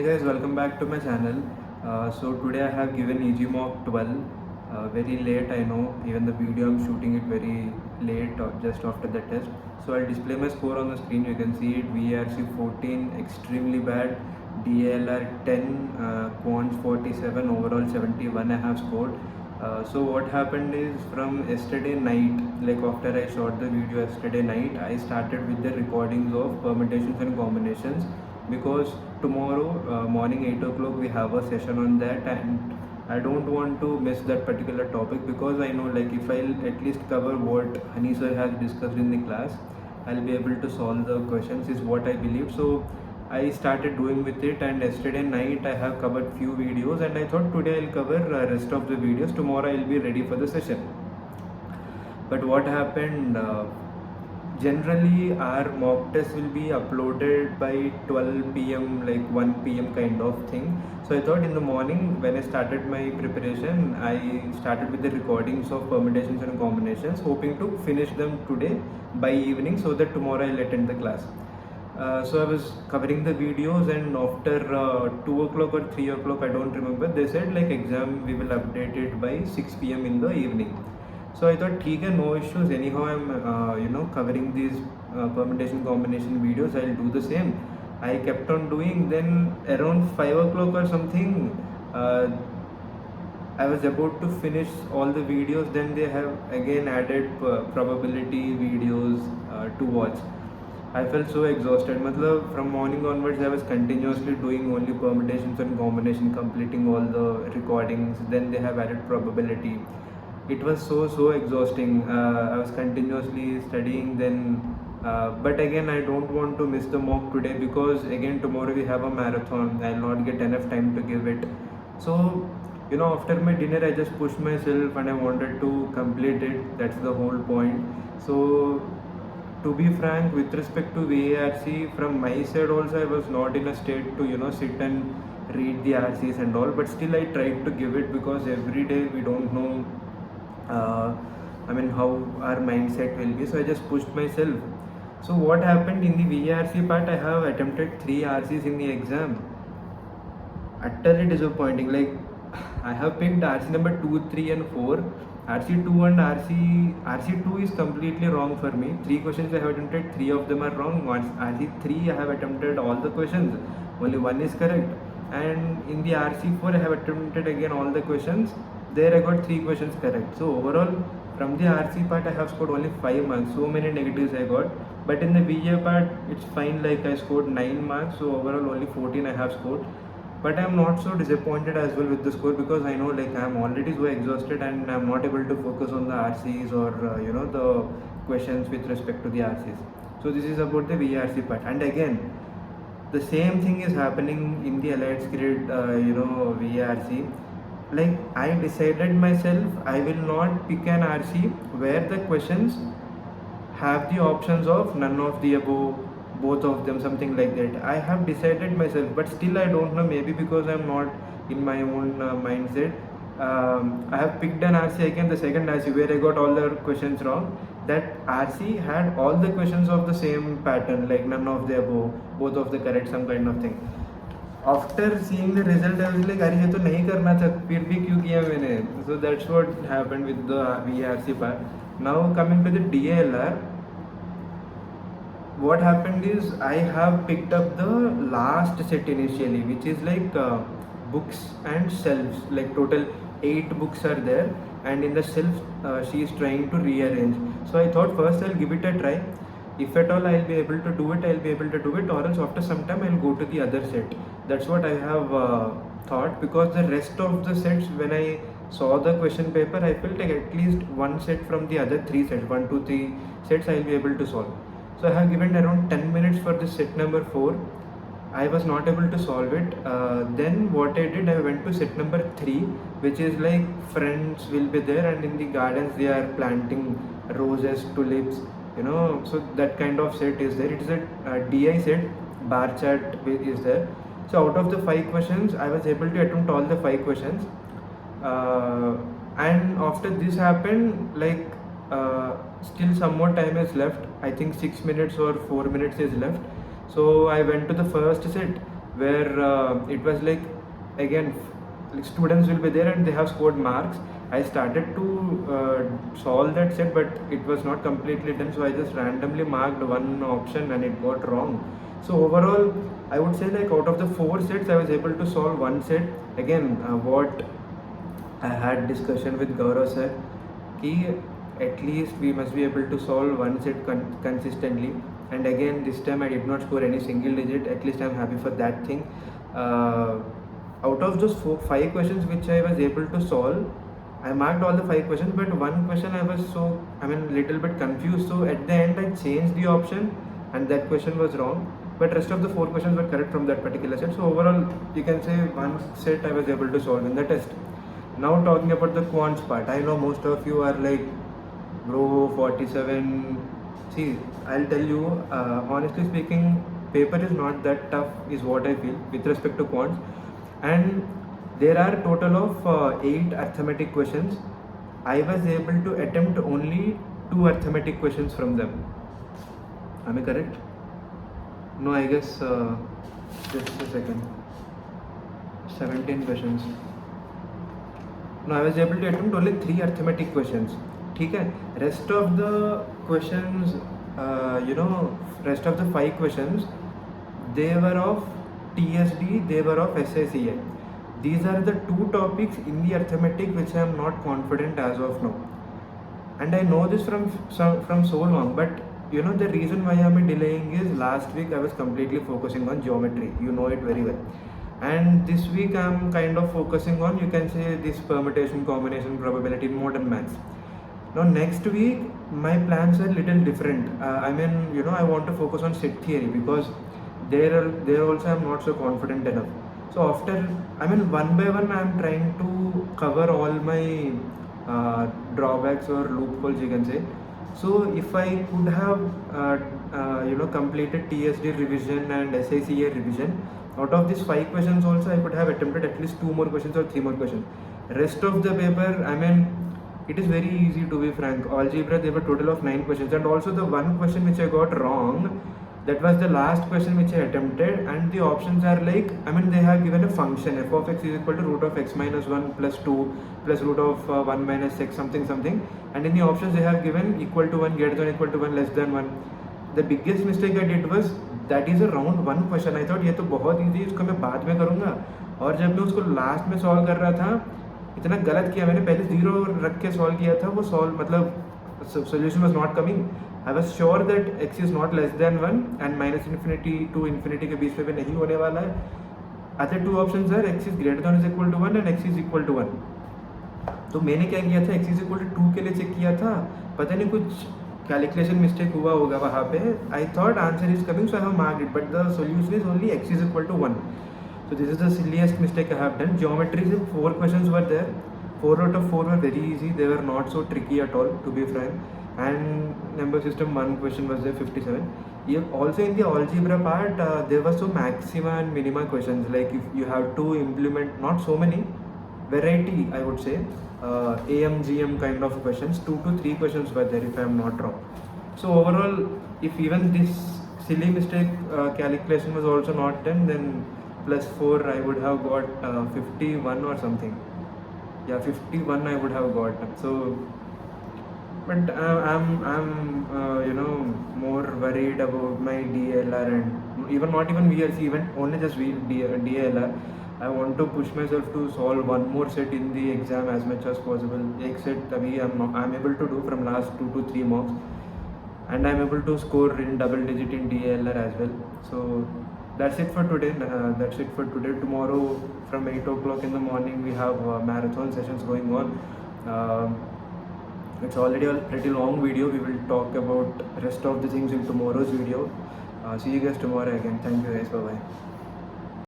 Hey guys, welcome back to my channel. So today I have given EG Mock 12, very late I know, even the video I'm shooting it very late or just after the test. So I'll display my score on the screen, you can see it, VRC 14, extremely bad, DALR 10, Quants 47, overall 71 I have scored. So what happened is from yesterday night, like after I shot the video yesterday night, I started with the recordings of permutations and combinations because tomorrow morning 8 o'clock we have a session on that, and I don't want to miss that particular topic because I know like if I'll at least cover what Hani sir has discussed in the class, I'll be able to solve the questions is what I believe. So I started doing with it, and yesterday night I have covered few videos, and I thought today I'll cover rest of the videos. Tomorrow I'll be ready for the session. But what happened, generally our mock test will be uploaded by 12 p.m, like 1 p.m kind of thing. So I thought in the morning when I started my preparation, I started with the recordings of permutations and combinations, hoping to finish them today by evening so that tomorrow I'll attend the class. So I was covering the videos, and after 2 o'clock or 3 o'clock, I don't remember, they said like exam we will update it by 6 p.m in the evening. So I thought, ठीक है, no issues. Anyhow, I'm covering these permutation combination videos. I'll do the same. I kept on doing. Then around 5 o'clock or something, uh, I was about to finish all the videos. Then they have again added probability videos to watch. I felt so exhausted. Matlab, from morning onwards, I was continuously doing only permutations and combination, completing all the recordings. Then they have added probability. It was so exhausting. I was continuously studying then, but again I don't want to miss the mock today because again tomorrow we have a marathon. I'll not get enough time to give it. So after my dinner I just pushed myself and I wanted to complete it. That's the whole point. So to be frank, with respect to VARC, from my side also I was not in a state to sit and read the RCs and all, but still I tried to give it because every day we don't know how our mindset will be. So I just pushed myself. So what happened in the VRC part, I have attempted 3 RCs in the exam. Utterly disappointing. Like I have picked RC number 2, 3 and 4. RC2 and RC2 is completely wrong for me. 3 questions I have attempted, 3 of them are wrong. RC3 I have attempted all the questions, only 1 is correct. And in the RC4 I have attempted again all the questions. There I got 3 questions correct. So overall from the RC part I have scored only 5 marks. So many negatives I got. But in the VA part it's fine, like I scored 9 marks. So overall only 14 I have scored. But I'm not so disappointed as well with the score because I know like I'm already so exhausted and I'm not able to focus on the RCs or the questions with respect to the RCs. So this is about the VRC part. And again, the same thing is happening in the Allied Grid, VRC. Like I decided myself, I will not pick an RC where the questions have the options of none of the above, both of them, something like that. I have decided myself, but still I don't know, maybe because I'm not in my own mindset. I have picked an RC again, the second RC where I got all the questions wrong. That RC had all the questions of the same pattern, like none of the above, both of the correct, some kind of thing. After seeing the result, I was like, अरे ये तो नहीं करना था, फिर भी क्यों किया मैंने? So that's what happened with the VRC part. Now coming to the DLR, what happened is I have picked up the last set initially, which is like books and shelves. Like total 8 books are there, and in the shelf she is trying to rearrange. So I thought first I'll give it a try. If at all I'll be able to do it, I'll be able to do it, or else after some time I'll go to the other set. That's what I have thought, because the rest of the sets, when I saw the question paper, I felt like at least one set from the other 3 sets, 1, 2, 3 sets I'll be able to solve. So I have given around 10 minutes for this set number 4. I was not able to solve it. Then what I did, I went to set number 3, which is like friends will be there, and in the gardens they are planting roses, tulips, so that kind of set is there. It is a DI set, bar chart is there. So out of the 5 questions, I was able to attempt all the 5 questions. And after this happened, like still some more time is left. I think 6 minutes or 4 minutes is left. So I went to the first set. where it was like, again, like students will be there and they have scored marks. I started to solve that set, but it was not completely done, so I just randomly marked one option and it got wrong. So overall, I would say like out of the 4 sets, I was able to solve one set. Again, what I had discussion with Gaurav sir, कि at least we must be able to solve one set consistently. And again, this time I did not score any single digit. At least I'm happy for that thing. Uh, Out of those 5 questions which I was able to solve, I marked all the 5 questions, but one question I was little bit confused. So at the end, I changed the option, and that question was wrong. But rest of the 4 questions were correct from that particular set. So overall, you can say one set I was able to solve in the test. Now talking about the quants part, I know most of you are like, bro, 47. See, I'll tell you, honestly speaking, paper is not that tough, is what I feel with respect to quants. And there are total of 8 arithmetic questions. I was able to attempt only 2 arithmetic questions from them. Am I correct? No, I guess, just a second. 17 questions. No, I was able to attempt only 3 arithmetic questions. ठीक है. Rest of the questions, rest of the 5 questions, they were of TSD, they were of SICA. These are the 2 topics in the arithmetic which I am not confident as of now. And I know this from so long, but the reason why I am delaying is last week I was completely focusing on geometry. You know it very well. And this week I am kind of focusing on, you can say, this permutation, combination, probability in modern maths. Now next week my plans are little different. I want to focus on set theory, because there also I'm not so confident enough. So after, one by one I'm trying to cover all my drawbacks or loopholes, you can say. So if I could have completed TSD revision and SICA revision, out of these 5 questions also I could have attempted at least 2 more questions or 3 more questions. Rest of the paper, it is very easy, to be frank. Algebra, there were total of 9 questions, and also the one question which I got wrong, that was the last question which I attempted, and the options are like, they have given a function, f of x is equal to root of x minus 1 plus 2 plus root of 1 minus x something something, and in the options they have given equal to 1, greater than equal to 1, less than 1. The biggest mistake I did was, that is a round 1 question. I thought ये तो बहुत easy, इसको मैं बाद में करूँगा, और जब मैं उसको लास्ट में सॉल्व कर रहा था, इतना गलत किया मैंने. पहले 0 रख के सॉल्व किया था, वो solve solution was not coming. I was sure that x is not less than 1 and minus infinity to infinity के बीच में भी नहीं होने वाला है. Other 2 options are x is greater than or equal to 1 and x is equal to 1. तो मैंने क्या किया था, x is equal to 2 के लिए चेक किया था, पता नहीं कुछ कैलकुलेशन मिस्टेक हुआ होगा वहाँ पे. I thought answer is coming, so I have marked it, but the solution is only x is equal to 1. So this is the silliest mistake I have done. Geometry, 4 questions were there. 4 out of 4 were very easy. They were not so tricky at all, to be frank. And number system, 1 question was there, 57. Also in the algebra part, there were some maxima and minima questions. Like if you have to implement, not so many, variety, I would say, AM, GM kind of questions. 2 to 3 questions were there, if I am not wrong. So overall, if even this silly mistake calculation was also not done, then plus 4 I would have got 51 or something. Yeah, 51 I would have got. So, but I'm more worried about my DLR, and even not even VLC, even only just DLR. I want to push myself to solve one more set in the exam as much as possible. Ek set I'm able to do from last 2 to 3 mocks, and I'm able to score in double digit in DLR as well. So that's it for today. Tomorrow from 8 o'clock in the morning we have marathon sessions going on. It's already a pretty long video. We will talk about rest of the things in tomorrow's video. See you guys tomorrow again. Thank you guys. Bye bye.